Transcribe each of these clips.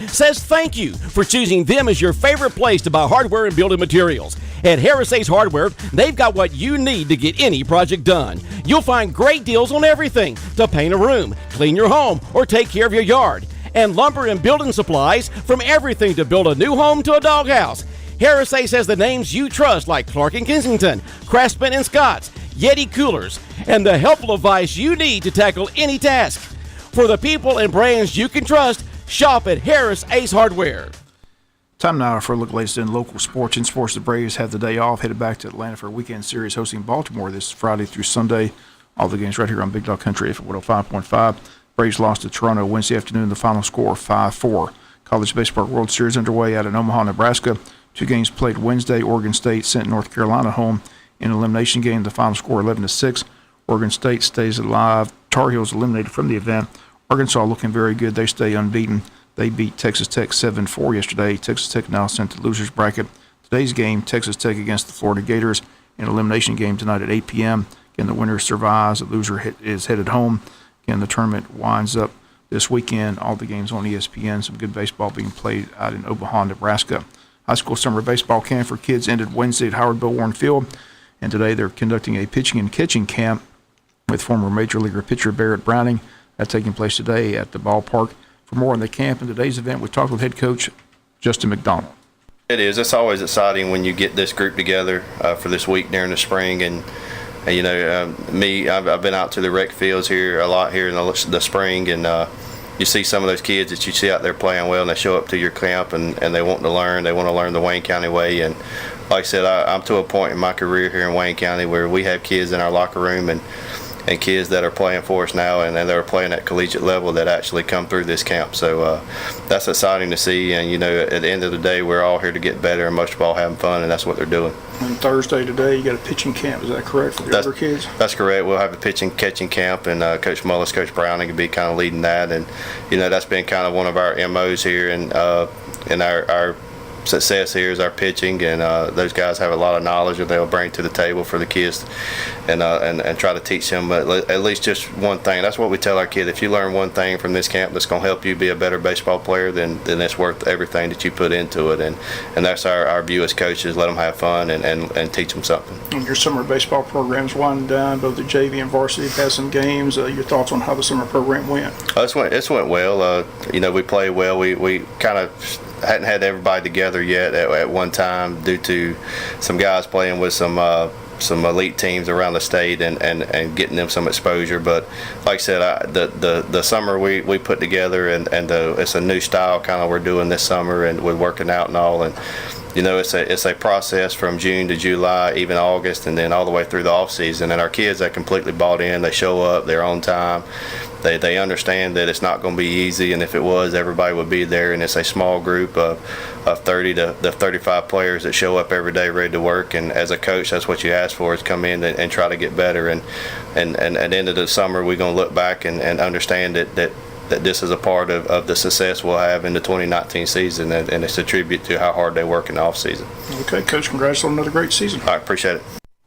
says thank you for choosing them as your favorite place to buy hardware and building materials. At Harris Ace Hardware, they've got what you need to get any project done. You'll find great deals on everything to paint a room, clean your home, or take care of your yard. And lumber and building supplies, from everything to build a new home to a doghouse. Harris Ace has the names you trust like Clark & Kensington, Craftsman & Scott's, Yeti Coolers, and the helpful advice you need to tackle any task. For the people and brands you can trust, shop at Harris Ace Hardware. Time now for a look at the latest in local sports. In sports, the Braves have the day off, headed back to Atlanta for a weekend series hosting Baltimore this Friday through Sunday. All the games right here on Big Dog Country at 105.5. Braves lost to Toronto Wednesday afternoon. The final score 5-4. College Baseball World Series underway out in Omaha, Nebraska. 2 games played Wednesday. Oregon State sent North Carolina home in an elimination game. The final score 11-6. Oregon State stays alive. Tar Heels eliminated from the event. Arkansas looking very good. They stay unbeaten. They beat Texas Tech 7-4 yesterday. Texas Tech now sent to losers bracket. Today's game, Texas Tech against the Florida Gators, an elimination game tonight at 8 p.m. Again, the winner survives. The loser is headed home. Again, the tournament winds up this weekend. All the games on ESPN. Some good baseball being played out in Omaha, Nebraska. High school summer baseball camp for kids ended Wednesday at Howard Bill Warren Field. And today they're conducting a pitching and catching camp with former Major Leaguer pitcher Barrett Browning. That's taking place today at the ballpark. For more on the camp and today's event, we talked with head coach Justin McDonald. It is. It's always exciting when you get this group together for this week during the spring. And you know, I've been out to the rec fields here a lot here in the spring, and you see some of those kids that you see out there playing well, and they show up to your camp and they want to learn. They want to learn the Wayne County way. And like I said, I'm to a point in my career here in Wayne County where we have kids in our locker room and kids that are playing for us now and that are playing at collegiate level that actually come through this camp. So that's exciting to see. And, you know, at the end of the day, we're all here to get better and most of all having fun, and that's what they're doing. And Thursday today, you got a pitching camp. Is that correct for the other kids? That's correct. We'll have a pitching catching camp, and Coach Mullis, Coach Browning will be kind of leading that. And, you know, that's been kind of one of our MOs here and our success here is our pitching, and those guys have a lot of knowledge that they'll bring to the table for the kids and try to teach them at least just one thing. That's what we tell our kids. If you learn one thing from this camp that's going to help you be a better baseball player, then it's worth everything that you put into it. And that's our view as coaches. Let them have fun and teach them something. And your summer baseball program's winding down. Both the JV and varsity have had some games. Your thoughts on how the summer program went? It went well. You know, we played well. We kind of hadn't had everybody together yet at one time due to some guys playing with some elite teams around the state and getting them some exposure. But like I said, the summer we put together and it's a new style kind of we're doing this summer, and we're working out and all. And you know, it's a process from June to July, even August, and then all the way through the off season. And our kids are completely bought in. They show up, they're on time. They understand that it's not going to be easy, and if it was, everybody would be there. And it's a small group of 30 to 35 players that show up every day ready to work. And as a coach, that's what you ask for, is come in and try to get better. And at the end of the summer, we're going to look back and understand that this is a part of the success we'll have in the 2019 season, and it's a tribute to how hard they work in the off season. Okay, Coach, congrats on another great season. All right, appreciate it.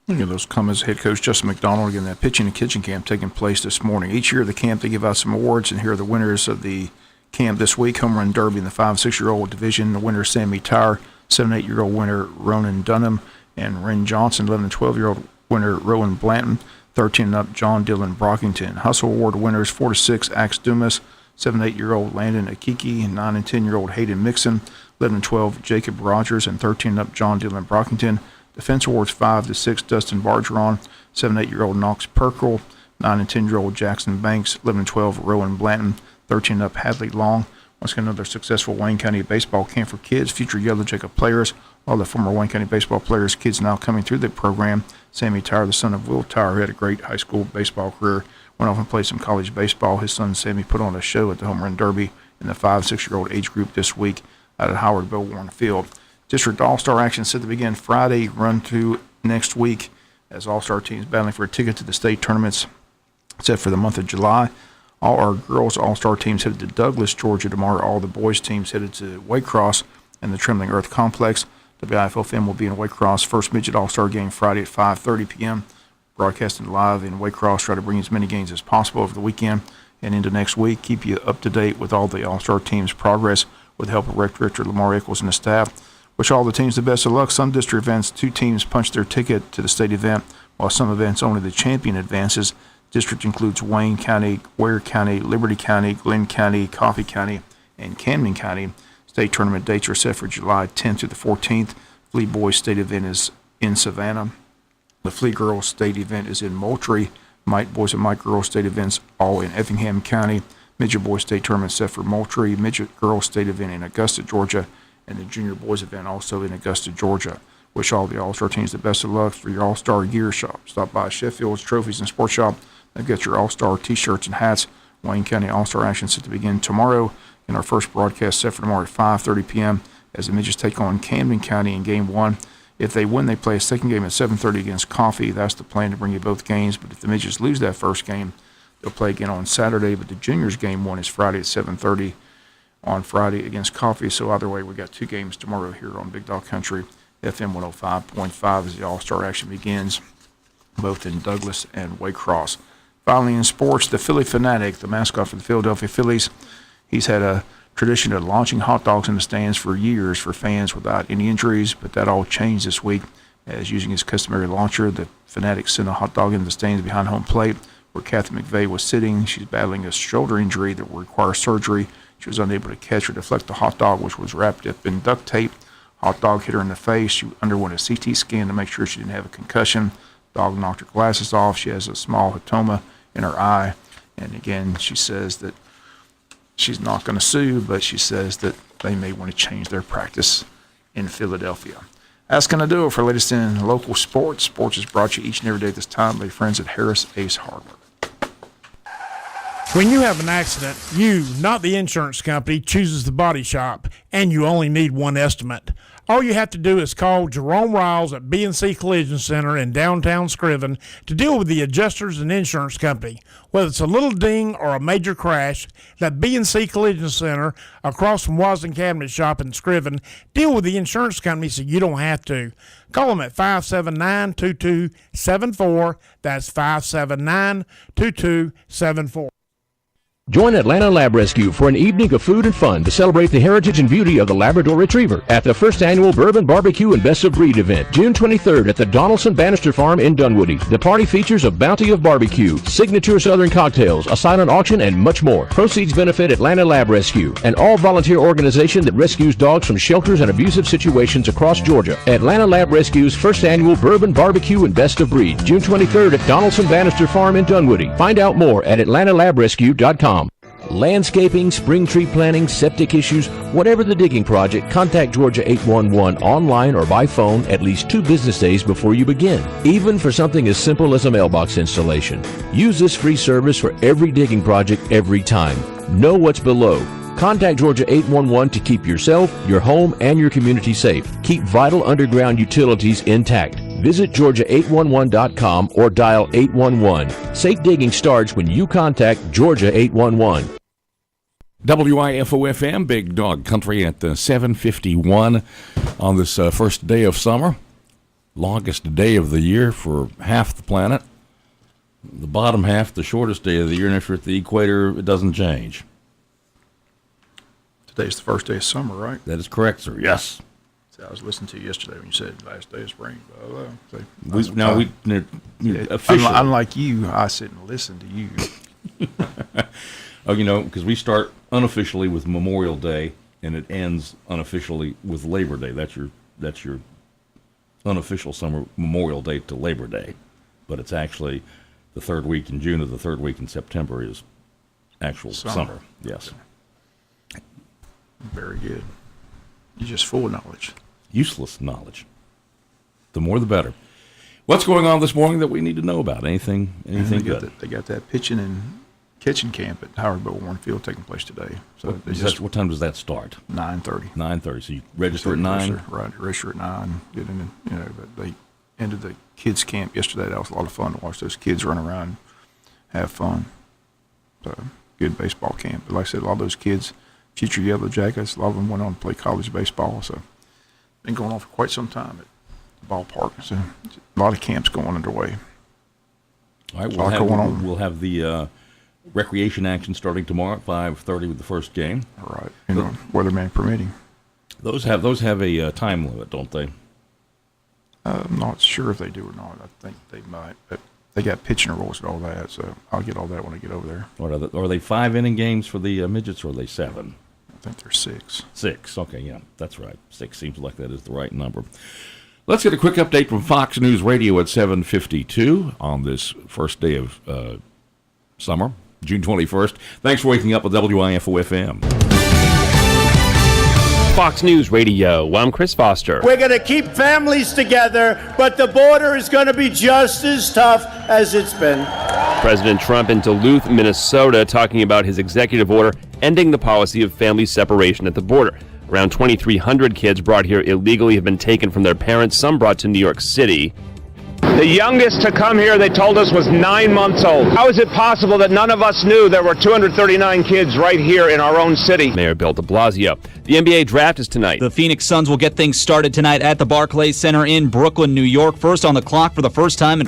Look at those comments, head coach Justin McDonald. Again, that pitching and kitchen camp taking place this morning. Each year of the camp, they give out some awards, and here are the winners of the camp this week. Home run derby in the 5-6-year-old division. The winner is Sammy Tyre. 7-8-year-old winner Ronan Dunham, and Ren Johnson. 11 and 12-year-old winner Rowan Blanton. 13 and up John Dylan Brockington. Hustle Award winners 4-6 Axe Dumas. 7-8-year-old Landon Akiki, and 9 and 10-year-old Hayden Mixon. 11 and 12 Jacob Rogers, and 13 and up John Dylan Brockington. Defense awards 5-6 Dustin Bargeron, 7-8-year-old Knox Perkle, 9 and 10-year-old Jackson Banks, 11 and 12 Rowan Blanton, 13 up Hadley Long. Once again, another successful Wayne County baseball camp for kids. Future Yellow Jacob players, all the former Wayne County baseball players, kids now coming through the program. Sammy Tyre, the son of Will Tyre, who had a great high school baseball career, went off and played some college baseball. His son Sammy put on a show at the Home Run Derby in the 5-6-year-old age group this week out at Howard Bill Warren Field. District All-Star action set to begin Friday, run through next week as All-Star teams battling for a ticket to the state tournaments set for the month of July. All our girls All-Star teams headed to Douglas, Georgia tomorrow. All the boys teams headed to Waycross and the Trembling Earth Complex. WIFO will be in Waycross first midget All-Star game Friday at 5:30 p.m. Broadcasting live in Waycross. Try to bring as many games as possible over the weekend and into next week. Keep you up to date with all the All-Star teams' progress. with the help of Rec Director Lamar Eccles and the staff. Wish all the teams the best of luck. Some district events, 2 teams punch their ticket to the state event, while some events only the champion advances. District includes Wayne County, Ware County, Liberty County, Glenn County, Coffee County, and Camden County. State tournament dates are set for July 10th to the 14th. Flea Boys state event is in Savannah. The Flea Girls state event is in Moultrie. Mike Boys and Mike Girls state events all in Effingham County. Midget Boys state tournament set for Moultrie. Midget Girls state event in Augusta, Georgia. And the Junior Boys event also in Augusta, Georgia. Wish all the All-Star teams the best of luck for your All-Star Gear Shop. Stop by Sheffield's Trophies and Sports Shop. They've got your All-Star T-shirts and hats. Wayne County All-Star action set to begin tomorrow. And our first broadcast set for tomorrow at 5:30 p.m. as the Midgets take on Camden County in Game 1. If they win, they play a second game at 7:30 against Coffee. That's the plan to bring you both games. But if the Midgets lose that first game, they'll play again on Saturday. But the Juniors Game 1 is Friday at 7:30 on Friday against Coffee. So either way, we got 2 games tomorrow here on Big Dog Country, FM 105.5 as the All-Star action begins, both in Douglas and Waycross. Finally, in sports, the Philly Fanatic, the mascot for the Philadelphia Phillies, he's had a tradition of launching hot dogs in the stands for years for fans without any injuries, but that all changed this week as using his customary launcher, the Fanatic sent a hot dog into the stands behind home plate where Kathy McVeigh was sitting. She's battling a shoulder injury that will require surgery. She was unable to catch or deflect the hot dog, which was wrapped up in duct tape. Hot dog hit her in the face. She underwent a CT scan to make sure she didn't have a concussion. Dog knocked her glasses off. She has a small hematoma in her eye. And again, she says that she's not going to sue, but she says that they may want to change their practice in Philadelphia. That's going to do it for latest in local sports. Sports is brought to you each and every day at this time by friends at Harris Ace Hardware. When you have an accident, you, not the insurance company, chooses the body shop, and you only need one estimate. All you have to do is call Jerome Riles at B&C Collision Center in downtown Scriven to deal with the adjusters and insurance company. Whether it's a little ding or a major crash, that B&C Collision Center across from Wasden Cabinet Shop in Scriven, deal with the insurance company so you don't have to. Call them at 579-2274. That's 579-2274. Join Atlanta Lab Rescue for an evening of food and fun to celebrate the heritage and beauty of the Labrador Retriever at the first annual Bourbon Barbecue and Best of Breed event, June 23rd at the Donaldson Bannister Farm in Dunwoody. The party features a bounty of barbecue, signature Southern cocktails, a silent auction, and much more. Proceeds benefit Atlanta Lab Rescue, an all-volunteer organization that rescues dogs from shelters and abusive situations across Georgia. Atlanta Lab Rescue's first annual Bourbon Barbecue and Best of Breed, June 23rd at Donaldson Bannister Farm in Dunwoody. Find out more at atlantalabrescue.com. Landscaping, spring tree planting, septic issues, whatever the digging project, contact Georgia 811 online or by phone at least 2 business days before you begin, even for something as simple as a mailbox installation. Use this free service for every digging project every time. Know what's below. Contact Georgia 811 to keep yourself, your home, and your community safe. Keep vital underground utilities intact. Visit Georgia811.com or dial 811. Safe digging starts when you contact Georgia 811. WIFO-FM, Big Dog Country at 7:51 on this first day of summer. Longest day of the year for half the planet. The bottom half, the shortest day of the year, and if you're at the equator, it doesn't change. Today's the first day of summer, right? That is correct, sir. Yes. See, I was listening to you yesterday when you said last day of spring. Blah, blah. Officially. Unlike you, I sit and listen to you. Because we start unofficially with Memorial Day and it ends unofficially with Labor Day. That's your unofficial summer Memorial Day to Labor Day, but it's actually the third week in June or the third week in September is actual summer. Yes. Okay. Very good. You're just full of knowledge. Useless knowledge. The more the better. What's going on this morning that we need to know about? Anything good? They got that pitching and kitchen camp at Howard Bowl Warren Field taking place today. So what time does that start? 9:30. 9:30. So you register at 9? Right, register at 9. Get in, but they ended the kids camp yesterday. That was a lot of fun to watch those kids run around, have fun. So good baseball camp. But like I said, a lot of those kids, future Yellow Jackets, a lot of them went on to play college baseball. So been going on for quite some time at the ballpark. So a lot of camps going underway. All right, going on. We'll have the Recreation action starting tomorrow at 5:30 with the first game. All right. Weatherman permitting. Those have a time limit, don't they? I'm not sure if they do or not. I think they might, but they got pitching rules and all that, so I'll get all that when I get over there. What are they 5-inning games for the midgets, or are they 7? I think they're 6. 6. Okay, yeah, that's right. 6 seems like that is the right number. Let's get a quick update from Fox News Radio at 7:52 on this first day of summer, June 21st. Thanks for waking up with WIFO FM. Fox News Radio. I'm Chris Foster. We're going to keep families together, but the border is going to be just as tough as it's been. President Trump in Duluth, Minnesota, talking about his executive order ending the policy of family separation at the border. Around 2,300 kids brought here illegally have been taken from their parents, some brought to New York City. The youngest to come here, they told us, was 9 months old. How is it possible that none of us knew there were 239 kids right here in our own city? Mayor Bill de Blasio. The NBA draft is tonight. The Phoenix Suns will get things started tonight at the Barclays Center in Brooklyn, New York. First on the clock for the first time in